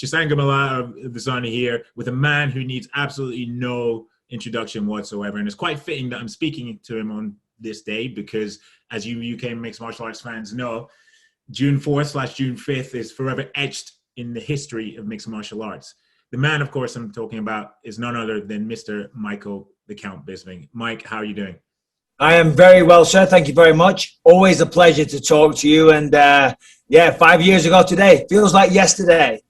Chisanga Malata is on here with a man who needs absolutely no introduction whatsoever. And it's quite fitting that I'm speaking to him on this day because, as you UK mixed martial arts fans know, June 4th/June 5th is forever etched in the history of mixed martial arts. The man, of course, I'm talking about is none other than Mr. Michael the Count Bisping. Mike, how are you doing? I am very well, sir. Thank you very much. Always a pleasure to talk to you. And 5 years ago today, feels like yesterday.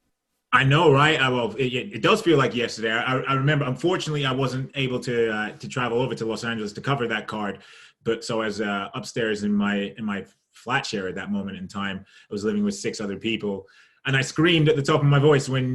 I know, right? It does feel like yesterday. I remember. Unfortunately, I wasn't able to travel over to Los Angeles to cover that card. But so I was upstairs in my flat share at that moment in time. I was living with 6 other people, and I screamed at the top of my voice when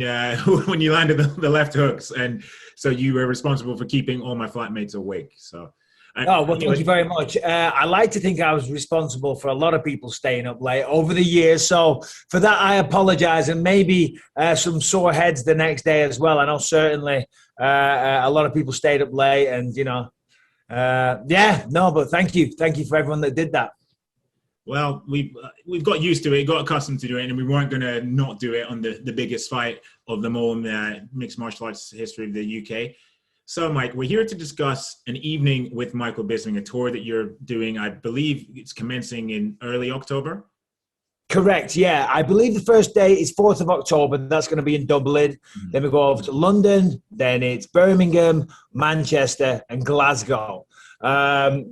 when you landed the left hooks, and so you were responsible for keeping all my flatmates awake. So. Thank you very much. I like to think I was responsible for a lot of people staying up late over the years. So for that, I apologize, and maybe some sore heads the next day as well. I know certainly a lot of people stayed up late, and but thank you for everyone that did that. Well, we've got used to it, got accustomed to doing it, and we weren't going to not do it on the biggest fight of them all in the mixed martial arts history of the UK. So, Mike, we're here to discuss an evening with Michael Bisping, a tour that you're doing. I believe it's commencing in early October. Correct, yeah. I believe the first day is 4th of October. That's going to be in Dublin. Mm-hmm. Then we go over to London. Then it's Birmingham, Manchester, and Glasgow.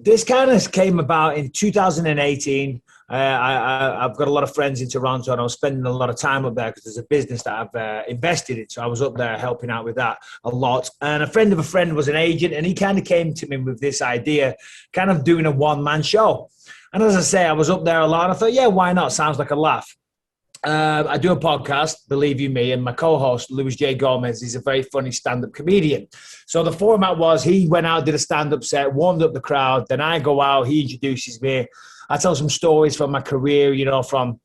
This kind of came about in 2018. I've got a lot of friends in Toronto, and I was spending a lot of time up there because there's a business that I've invested in. So I was up there helping out with that a lot. And a friend of a friend was an agent, and he kind of came to me with this idea, kind of doing a one-man show. And as I say, I was up there a lot. I thought, yeah, why not? Sounds like a laugh. I do a podcast, believe you me, and my co-host, Luis J. Gomez, is a very funny stand-up comedian. So the format was he went out, did a stand-up set, warmed up the crowd. Then I go out, he introduces me. I tell some stories from my career, from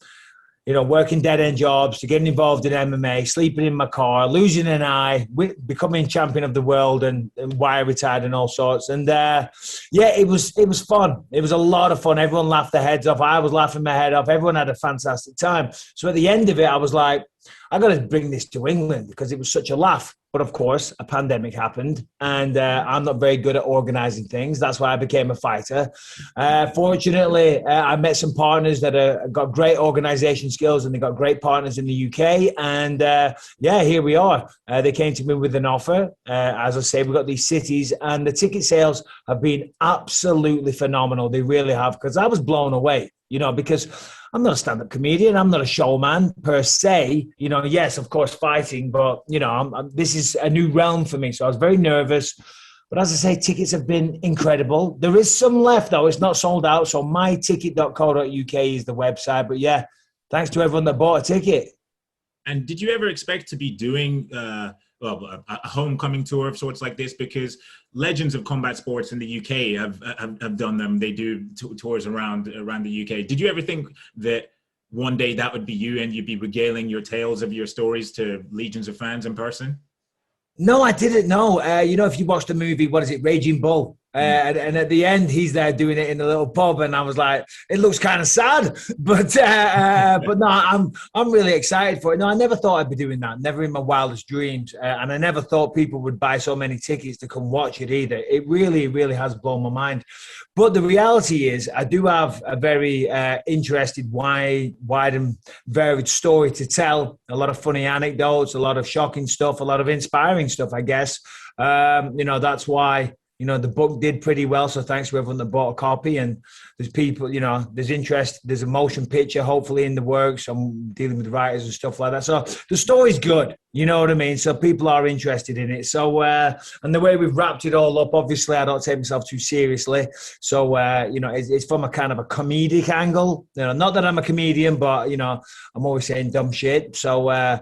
working dead-end jobs to getting involved in MMA, sleeping in my car, losing an eye, becoming champion of the world, and why I retired and all sorts. And it was fun. It was a lot of fun. Everyone laughed their heads off. I was laughing my head off. Everyone had a fantastic time. So at the end of it, I was like, I got to bring this to England because it was such a laugh. But of course, a pandemic happened, and I'm not very good at organizing things. That's why I became a fighter. Fortunately, I met some partners that got great organization skills, and they got great partners in the UK. And here we are. They came to me with an offer. As I say, we've got these cities, and the ticket sales have been absolutely phenomenal. They really have, because I was blown away, because I'm not a stand-up comedian. I'm not a showman per se. Yes, of course, fighting, but, this is a new realm for me. So I was very nervous. But as I say, tickets have been incredible. There is some left, though. It's not sold out. So myticket.co.uk is the website. But, yeah, thanks to everyone that bought a ticket. And did you ever expect to be doing a homecoming tour of sorts like this? Because legends of combat sports in the UK have done them. They do tours around the UK. Did you ever think that one day that would be you and you'd be regaling your tales of your stories to legions of fans in person? No, I didn't know. If you watch the movie, what is it, Raging Bull? And at the end, he's there doing it in a little pub, and I was like, it looks kind of sad, but no, I'm really excited for it. No, I never thought I'd be doing that, never in my wildest dreams, and I never thought people would buy so many tickets to come watch it either. It really, really has blown my mind. But the reality is, I do have a very interesting, wide and varied story to tell. A lot of funny anecdotes, a lot of shocking stuff, a lot of inspiring stuff, I guess. That's why. The book did pretty well, so thanks to everyone that bought a copy. And there's people, there's interest. There's a motion picture, hopefully, in the works. I'm dealing with writers and stuff like that. So the story's good, you know what I mean? So people are interested in it. So, and the way we've wrapped it all up, obviously, I don't take myself too seriously. So, it's from a kind of a comedic angle. Not that I'm a comedian, but, I'm always saying dumb shit. So, I'm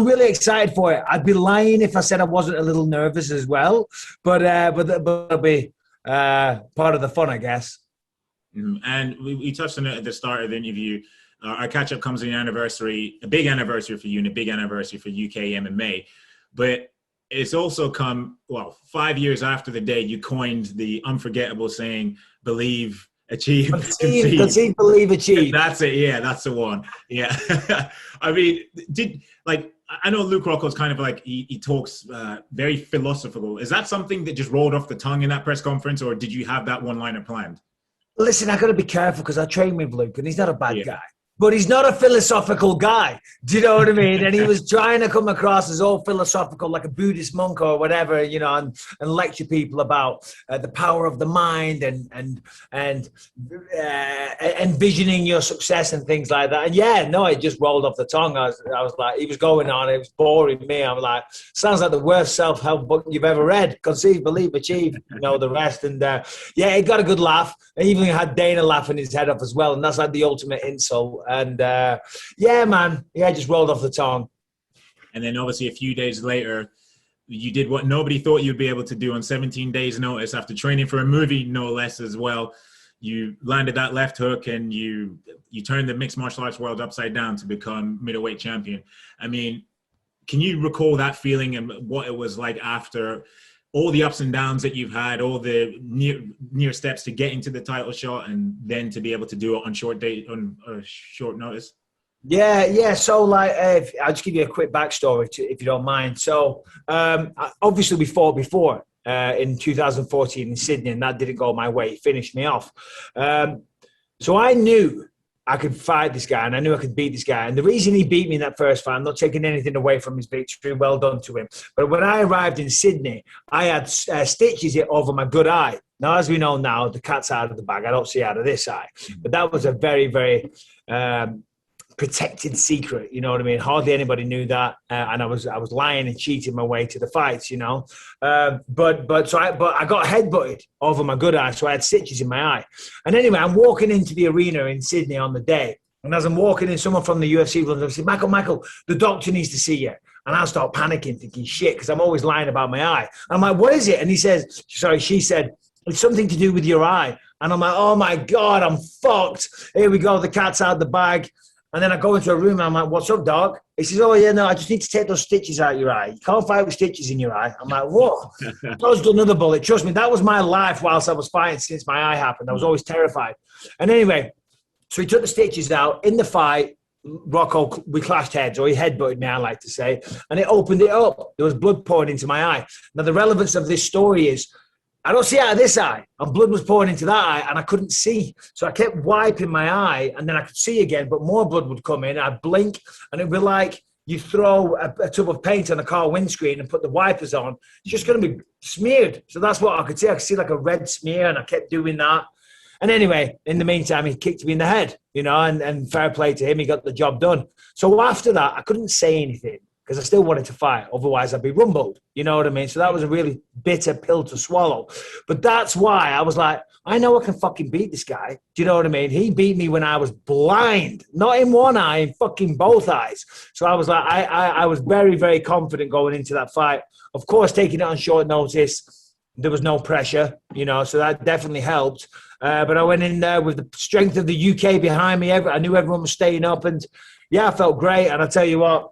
really excited for it. I'd be lying if I said I wasn't a little nervous as well. But it'll be part of the fun, I guess. And we touched on it at the start of the interview. Our catch-up comes in a big anniversary for you and a big anniversary for UK MMA. But it's also come, 5 years after the day you coined the unforgettable saying, believe Achieve, conceive, believe, achieve. That's it. Yeah, that's the one. Yeah. I mean, I know Luke Rockhold's kind of like, he talks very philosophical. Is that something that just rolled off the tongue in that press conference, or did you have that one-liner planned? Listen, I got to be careful because I train with Luke and he's not a bad guy. But he's not a philosophical guy. Do you know what I mean? And he was trying to come across as all philosophical, like a Buddhist monk or whatever, and lecture people about the power of the mind and envisioning your success and things like that. And it just rolled off the tongue. I was like, he was going on. It was boring me. I was like, sounds like the worst self-help book you've ever read. Conceive, believe, achieve. The rest. And it got a good laugh. I even had Dana laughing his head off as well. And that's like the ultimate insult. And just rolled off the tongue. And then obviously a few days later, you did what nobody thought you'd be able to do on 17 days notice after training for a movie, no less as well. You landed that left hook and you turned the mixed martial arts world upside down to become middleweight champion. I mean, can you recall that feeling and what it was like after all the ups and downs that you've had, all the near steps to getting to the title shot, and then to be able to do it on short notice? Yeah. So I'll just give you a quick backstory if you don't mind. So obviously we fought before in 2014 in Sydney, and that didn't go my way. It finished me off. So I knew I could fight this guy and I knew I could beat this guy. And the reason he beat me in that first fight, I'm not taking anything away from his victory, well done to him. But when I arrived in Sydney, I had stitches over my good eye. Now, as we know now, the cat's out of the bag. I don't see out of this eye. But that was a very, very protected secret, you know what I mean? Hardly anybody knew that, and I was lying and cheating my way to the fights, But I got headbutted over my good eye, so I had stitches in my eye. And anyway, I'm walking into the arena in Sydney on the day, and as I'm walking in, someone from the UFC will say, Michael, the doctor needs to see you. And I'll start panicking, thinking shit, because I'm always lying about my eye. I'm like, what is it? And she said, it's something to do with your eye. And I'm like, oh my God, I'm fucked. Here we go, the cat's out of the bag. And then I go into a room and I'm like, what's up, dog? He says, oh, yeah, no, I just need to take those stitches out of your eye. You can't fight with stitches in your eye. I'm like, what? Dodged another bullet. Trust me, that was my life whilst I was fighting since my eye happened. I was always terrified. And anyway, so he took the stitches out. In the fight, Rocco, we clashed heads, or he headbutted me, I like to say, and it opened it up. There was blood pouring into my eye. Now, the relevance of this story is, I don't see out of this eye, and blood was pouring into that eye, and I couldn't see. So I kept wiping my eye, and then I could see again, but more blood would come in. I'd blink, and it'd be like you throw a tub of paint on a car windscreen and put the wipers on. It's just going to be smeared. So that's what I could see. I could see like a red smear, and I kept doing that. And anyway, in the meantime, he kicked me in the head, and fair play to him. He got the job done. So after that, I couldn't say anything, because I still wanted to fight. Otherwise, I'd be rumbled. You know what I mean? So that was a really bitter pill to swallow. But that's why I was like, I know I can fucking beat this guy. Do you know what I mean? He beat me when I was blind. Not in one eye, in fucking both eyes. So I was like, I was very, very confident going into that fight. Of course, taking it on short notice, there was no pressure, so that definitely helped. But I went in there with the strength of the UK behind me. I knew everyone was staying up. And, I felt great. And I tell you what,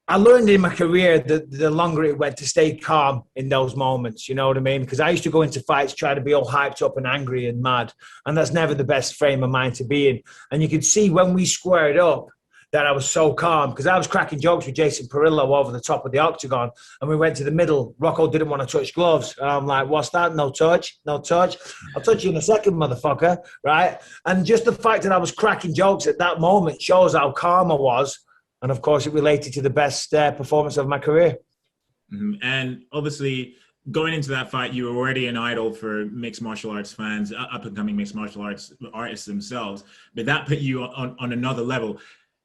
I learned in my career that the longer it went to stay calm in those moments, you know what I mean? Because I used to go into fights trying to be all hyped up and angry and mad. And that's never the best frame of mind to be in. And you could see when we squared up that I was so calm, because I was cracking jokes with Jason Perillo over the top of the octagon. And we went to the middle. Rocco didn't want to touch gloves. And I'm like, what's that? No touch. I'll touch you in a second, motherfucker. Right? And just the fact that I was cracking jokes at that moment shows how calm I was. And, of course, it related to the best performance of my career. Mm-hmm. And, obviously, going into that fight, you were already an idol for mixed martial arts fans, up-and-coming mixed martial arts artists themselves. But that put you on another level.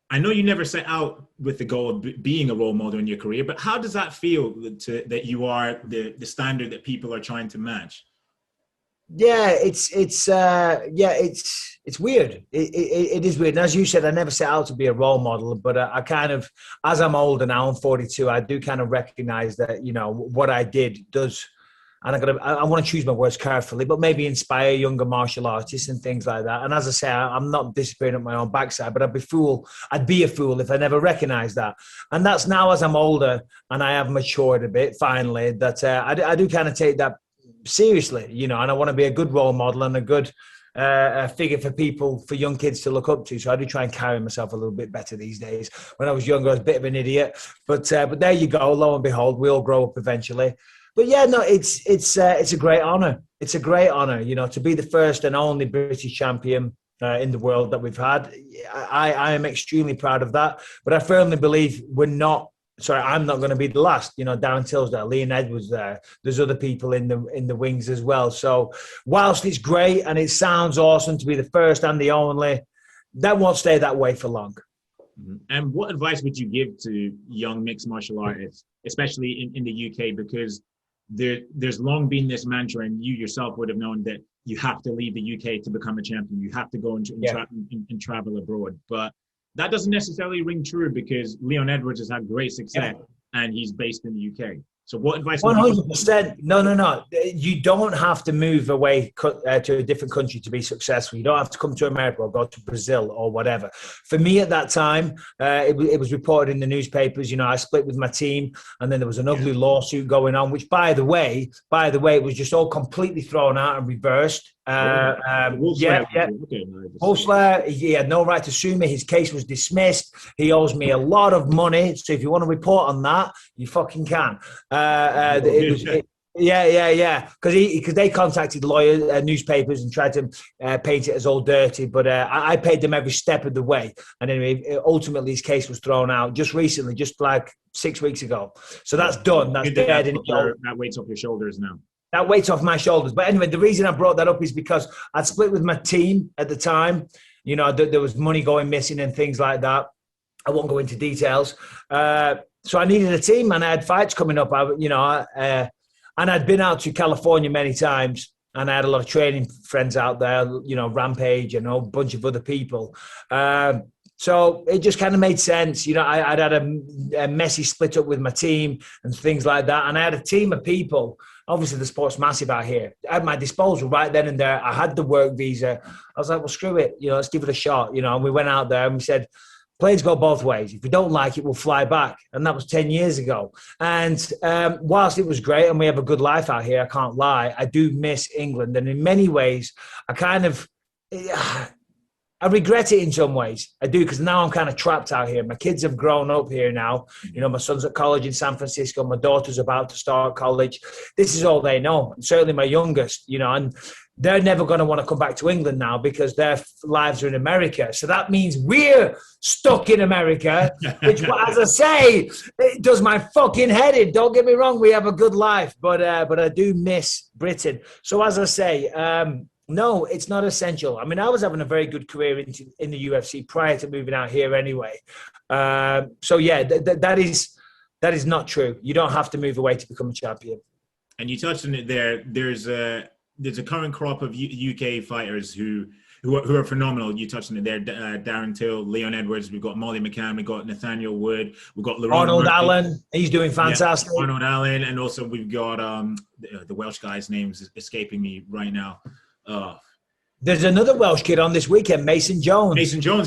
I know you never set out with the goal of being a role model in your career, but how does that feel that you are the standard that people are trying to match? Yeah, it's weird. It is weird. And as you said, I never set out to be a role model, but I kind of, as I'm older now, I'm 42, I do kind of recognize that, what I did does, and I want to choose my words carefully, but maybe inspire younger martial artists and things like that. And as I say, I'm not disappearing at my own backside, but I'd be a fool if I never recognized that. And that's now as I'm older and I have matured a bit, finally, that I do kind of take that seriously, and I want to be a good role model and a good figure for people, for young kids to look up to. So I do try and carry myself a little bit better these days. When I was younger, I was a bit of an idiot, but there you go. Lo and behold, we all grow up eventually. But yeah, no, it's a great honor. It's a great honor, to be the first and only British champion in the world that we've had. I am extremely proud of that. But I firmly believe I'm not going to be the last. Darren Till's there, Leon Edwards there. There's other people in the wings as well. So whilst it's great and it sounds awesome to be the first and the only, that won't stay that way for long. And what advice would you give to young mixed martial artists, especially in the UK? Because there's long been this mantra, and you yourself would have known, that you have to leave the UK to become a champion. You have to go and travel abroad. But that doesn't necessarily ring true, because Leon Edwards has had great success and he's based in the UK. So what advice? 100%. No. You don't have to move away to a different country to be successful. You don't have to come to America or go to Brazil or whatever. For me at that time, it was reported in the newspapers. I split with my team, and then there was an ugly lawsuit going on, which, by the way, it was just all completely thrown out and reversed. Wolfsler, he had no right to sue me. His case was dismissed. He owes me a lot of money. So if you want to report on that, you fucking can. Because they contacted lawyers, newspapers, and tried to paint it as all dirty. But I paid them every step of the way. And anyway, ultimately, his case was thrown out just recently, just like 6 weeks ago. So that's done. That's dead. That weight's off your shoulders now. That weight's off my shoulders. But anyway, the reason I brought that up is because I'd split with my team at the time. There was money going missing and things like that. I won't go into details. So I needed a team, and I had fights coming up. And I'd been out to California many times, and I had a lot of training friends out there, Rampage and a bunch of other people. So it just kind of made sense. I'd had a messy split up with my team and things like that. And I had a team of people. Obviously, the sport's massive out here. At my disposal right then and there. I had the work visa. I was like, well, screw it. Let's give it a shot. And we went out there and we said, planes go both ways. If we don't like it, we'll fly back. And that was 10 years ago. And whilst it was great and we have a good life out here, I can't lie, I do miss England. And in many ways, I regret it in some ways. I do, because now I'm kind of trapped out here. My kids have grown up here now. My son's at college in San Francisco. My daughter's about to start college. This is all they know. And certainly my youngest, and they're never going to want to come back to England now because their lives are in America. So that means we're stuck in America, which, as I say, it does my fucking head in. Don't get me wrong. We have a good life, but I do miss Britain. So as I say, no, it's not essential. I mean, I was having a very good career in the UFC prior to moving out here anyway. So yeah, that is not true. You don't have to move away to become a champion. And you touched on it there. There's a current crop of UK fighters who are phenomenal. You touched on it there. Darren Till, Leon Edwards. We've got Molly McCann. We've got Nathaniel Wood. We've got Arnold Allen. He's doing fantastic. Yeah, Arnold Allen, and also we've got the Welsh guy's name's escaping me right now. There's another Welsh kid on this weekend, Mason Jones.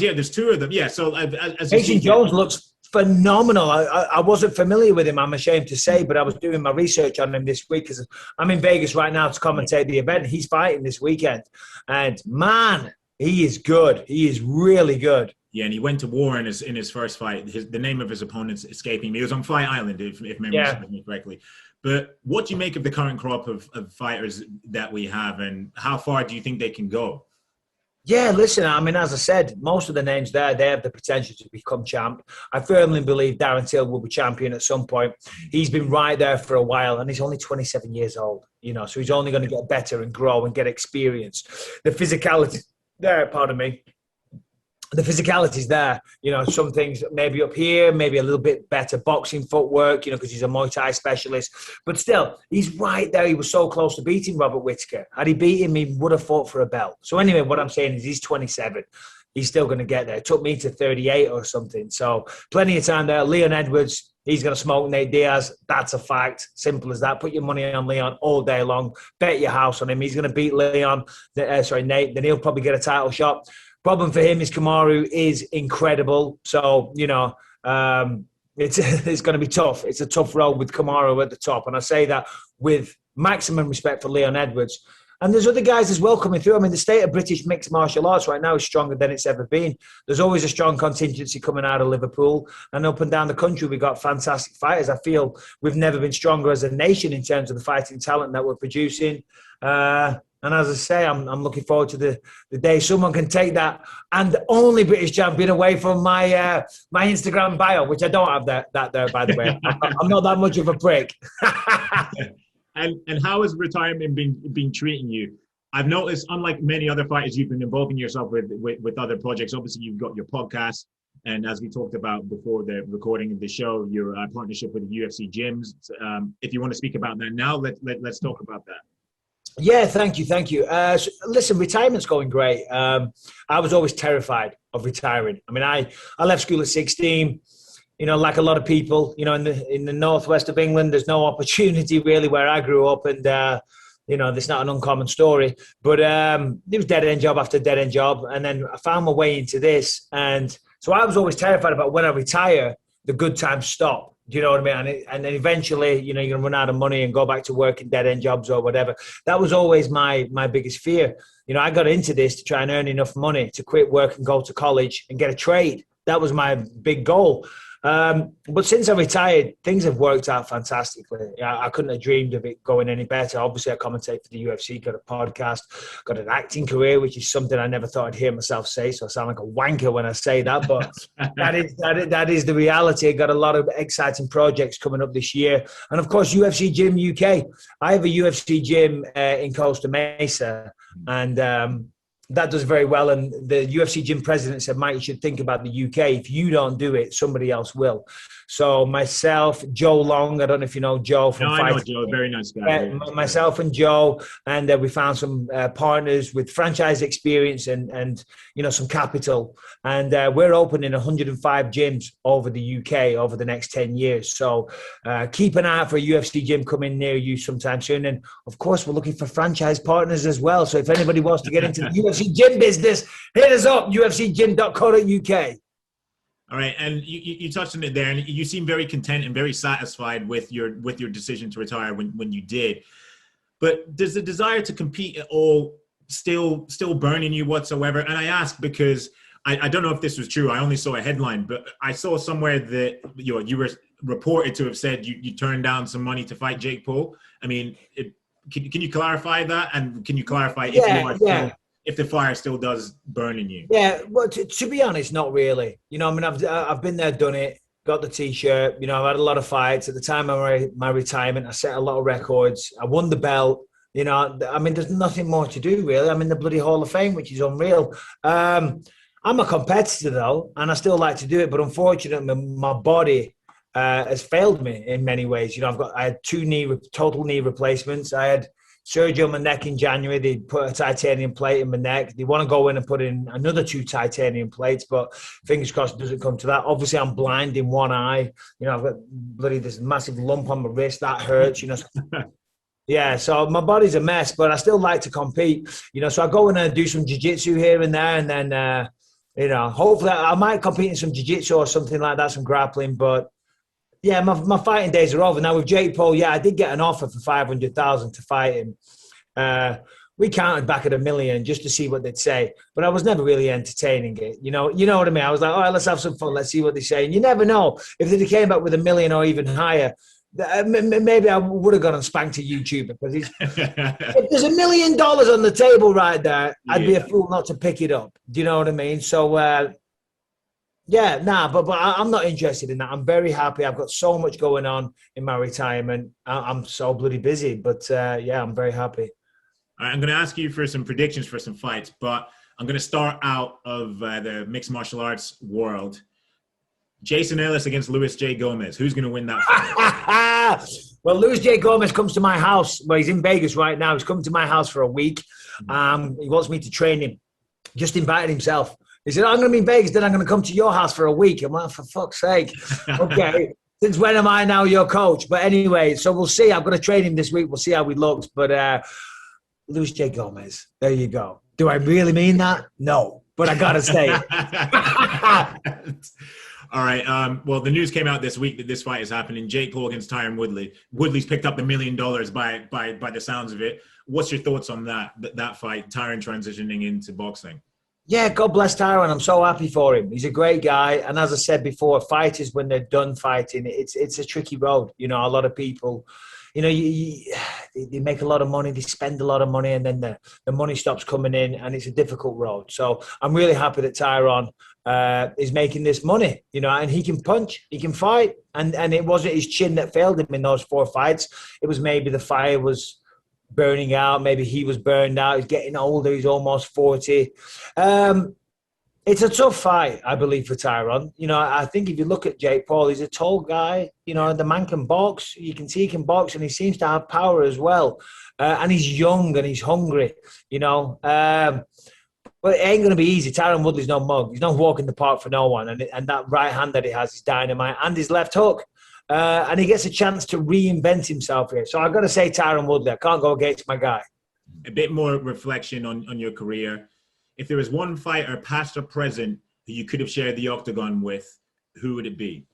Yeah, there's two of them. Yeah, so Mason Jones looks phenomenal. I wasn't familiar with him, I'm ashamed to say, but I was doing my research on him this week because I'm in Vegas right now to commentate the event. He's fighting this weekend, and man, he is good. He is really good. Yeah, and he went to war in his first fight. The name of his opponent's escaping me. He was on Fight Island, if memory serves me correctly. But what do you make of the current crop of fighters that we have, and how far do you think they can go? Yeah, listen, I mean, as I said, most of the names there, they have the potential to become champ. I firmly believe Darren Till will be champion at some point. He's been right there for a while, and he's only 27 years old, so he's only going to get better and grow and get experience. The physicality there, the physicality's there, some things maybe up here, maybe a little bit better boxing footwork, because he's a Muay Thai specialist. But still, he's right there. He was so close to beating Robert Whittaker. Had he beat him, he would have fought for a belt. So anyway, what I'm saying is he's 27. He's still going to get there. It took me to 38 or something. So plenty of time there. Leon Edwards, he's going to smoke Nate Diaz. That's a fact. Simple as that. Put your money on Leon all day long. Bet your house on him. He's going to beat Nate. Then he'll probably get a title shot. Problem for him is Kamaru is incredible. So, it's going to be tough. It's a tough road with Kamaru at the top. And I say that with maximum respect for Leon Edwards. And there's other guys as well coming through. I mean, the state of British mixed martial arts right now is stronger than it's ever been. There's always a strong contingency coming out of Liverpool. And up and down the country, we've got fantastic fighters. I feel we've never been stronger as a nation in terms of the fighting talent that we're producing. And as I say, I'm looking forward to the day someone can take that and only British champion away from my my Instagram bio, which I don't have that there, by the way. I'm not that much of a prick. And how has retirement been treating you? I've noticed, unlike many other fighters, you've been involving yourself with other projects. Obviously, you've got your podcast, and as we talked about before the recording of the show, your partnership with the UFC gyms. If you want to speak about that now, let's talk about that. Yeah, thank you. So, listen, retirement's going great. I was always terrified of retiring. I mean, I left school at 16. You know, like a lot of people, you know, in the northwest of England, there's no opportunity really where I grew up, and you know, it's not an uncommon story. But it was dead end job after dead end job, and then I found my way into this, and so I was always terrified about when I retire, the good times stop. Do you know what I mean? And then eventually, you know, you're gonna run out of money and go back to work in dead end jobs or whatever. That was always my biggest fear. You know, I got into this to try and earn enough money to quit work and go to college and get a trade. That was my big goal. But since I retired, things have worked out fantastically. I couldn't have dreamed of it going any better. Obviously, I commentate for the UFC, got a podcast, got an acting career, which is something I never thought I'd hear myself say. So I sound like a wanker when I say that, but that is the reality. I got a lot of exciting projects coming up this year. And of course, UFC Gym UK. I have a UFC gym in Costa Mesa, and that does very well. And the UFC gym president said, Mike, you should think about the UK. If you don't do it, somebody else will. So myself, Joe Long, I don't know if you know Joe from No, I know Joe, very nice guy. Myself and Joe, and we found some partners with franchise experience and you know, some capital. And we're opening 105 gyms over the UK over the next 10 years. So keep an eye out for a UFC gym coming near you sometime soon. And of course, we're looking for franchise partners as well. So if anybody wants to get into the UFC gym business, hit us up, ufcgym.co.uk. All right, and you touched on it there, and you seem very content and very satisfied with your decision to retire when you did. But does the desire to compete at all still burning you whatsoever? And I ask because I don't know if this was true. I only saw a headline, but I saw somewhere that you were reported to have said you turned down some money to fight Jake Paul. I mean, can you clarify that? And can you clarify if you are still, if the fire still does burn in you? Yeah, well, to be honest, not really. You know, I mean, I've been there, done it, got the T-shirt. You know, I've had a lot of fights. At the time of my retirement, I set a lot of records. I won the belt. You know, I mean, there's nothing more to do, really. I'm in the bloody Hall of Fame, which is unreal. I'm a competitor, though, and I still like to do it. But unfortunately, my body has failed me in many ways. You know, I had total knee replacements. I had surgery on my neck in January. They put a titanium plate in my neck. They want to go in and put in another 2 titanium plates, but fingers crossed it doesn't come to that. Obviously, I'm blind in one eye. You know, I've got this massive lump on my wrist. That hurts, you know. Yeah, so my body's a mess, but I still like to compete. You know, so I go in and do some jiu-jitsu here and there, and then, you know, hopefully I might compete in some jiu-jitsu or something like that, some grappling, but yeah, my fighting days are over. Now with Jake Paul, I did get an offer for $500,000 to fight him. We counted back at $1 million just to see what they'd say, but I was never really entertaining it. You know what I mean? I was like, all right, let's have some fun. Let's see what they say. And you never know if they came back with $1 million or even higher. Maybe I would have gone and spanked a YouTuber because if there's $1 million on the table right there, I'd be a fool not to pick it up. Do you know what I mean? So. But I'm not interested in that. I'm very happy. I've got so much going on in my retirement. I'm so bloody busy, but I'm very happy. All right, I'm going to ask you for some predictions for some fights, but I'm going to start out of the mixed martial arts world. Jason Ellis against Luis J. Gomez. Who's going to win that fight? Well, Luis J. Gomez comes to my house. Well, he's in Vegas right now. He's coming to my house for a week. He wants me to train him. Just invited himself. He said, I'm going to be in Vegas, then I'm going to come to your house for a week. I'm like, for fuck's sake. Okay, since when am I now your coach? But anyway, so we'll see. I'm going to train him this week. We'll see how he looks. But Luis J. Gomez, there you go. Do I really mean that? No, but I got to say it. All right. Well, the news came out this week that this fight is happening. Jake Paul against Tyron Woodley. Woodley's picked up $1 million by the sounds of it. What's your thoughts on that fight? Tyron transitioning into boxing. Yeah, God bless Tyron. I'm so happy for him. He's a great guy. And as I said before, fighters, when they're done fighting, it's a tricky road. You know, a lot of people, you know, they make a lot of money, they spend a lot of money, and then the money stops coming in, and it's a difficult road. So I'm really happy that Tyron is making this money, you know, and he can punch, he can fight. And it wasn't his chin that failed him in those 4 fights. It was maybe the fire was burning out. Maybe he was burned out. He's getting older. He's almost 40. It's a tough fight, I believe, for Tyron. You know, I think if you look at Jake Paul, he's a tall guy. You know, the man can box. You can see he can box, and he seems to have power as well. And he's young and he's hungry, you know. But it ain't going to be easy. Tyron Woodley's no mug. He's not walking the park for no one. And that right hand that he has is dynamite. And his left hook. And he gets a chance to reinvent himself here. So I've got to say Tyron Woodley. I can't go against my guy. A bit more reflection on your career. If there was one fighter, past or present, who you could have shared the octagon with, who would it be?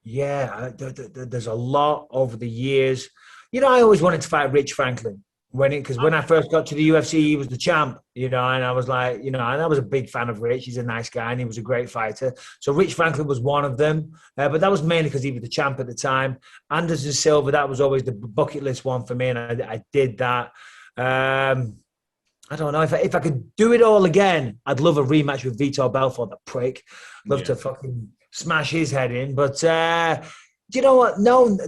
Yeah, there's a lot over the years. You know, I always wanted to fight Rich Franklin. Because when I first got to the UFC, he was the champ, you know, and I was like, you know, and I was a big fan of Rich. He's a nice guy and he was a great fighter. So Rich Franklin was one of them, but that was mainly because he was the champ at the time. Anderson Silva, that was always the bucket list one for me, and I did that. I don't know, if I could do it all again, I'd love a rematch with Vitor Belfort, the prick. Love to fucking smash his head in, but... do you know what? No,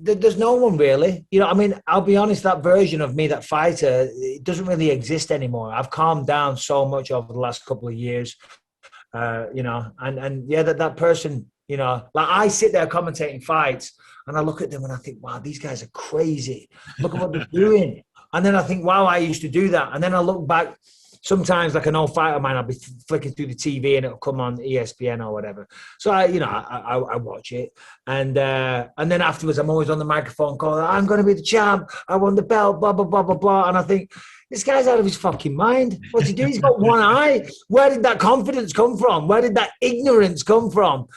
there's no one really. You know, I mean, I'll be honest, that version of me, that fighter, it doesn't really exist anymore. I've calmed down so much over the last couple of years, you know, and yeah, that person, you know, like I sit there commentating fights and I look at them and I think, wow, these guys are crazy. Look at what they're doing. And then I think, wow, I used to do that. And then I look back. Sometimes, like an old fight of mine, I'll be flicking through the TV and it'll come on ESPN or whatever. So I watch it, and then afterwards, I'm always on the microphone calling, "I'm going to be the champ. I won the belt." Blah blah blah blah blah. And I think this guy's out of his fucking mind. What's he doing? He's got one eye. Where did that confidence come from? Where did that ignorance come from?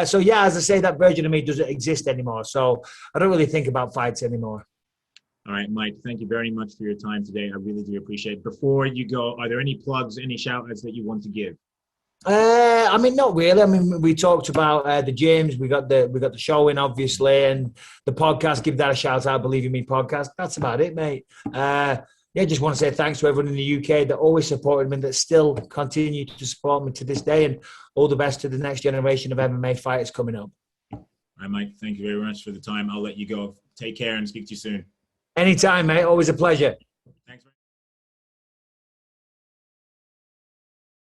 So yeah, as I say, that version of me doesn't exist anymore. So I don't really think about fights anymore. All right, Mike, thank you very much for your time today. I really do appreciate it. Before you go, are there any plugs, any shout-outs that you want to give? I mean, not really. I mean, we talked about the gyms. We got the show in, obviously, and the podcast. Give that a shout-out, Believe in Me podcast. That's about it, mate. Yeah, just want to say thanks to everyone in the UK that always supported me and that still continue to support me to this day, and all the best to the next generation of MMA fighters coming up. All right, Mike, thank you very much for the time. I'll let you go. Take care and speak to you soon. Anytime, mate. Always a pleasure.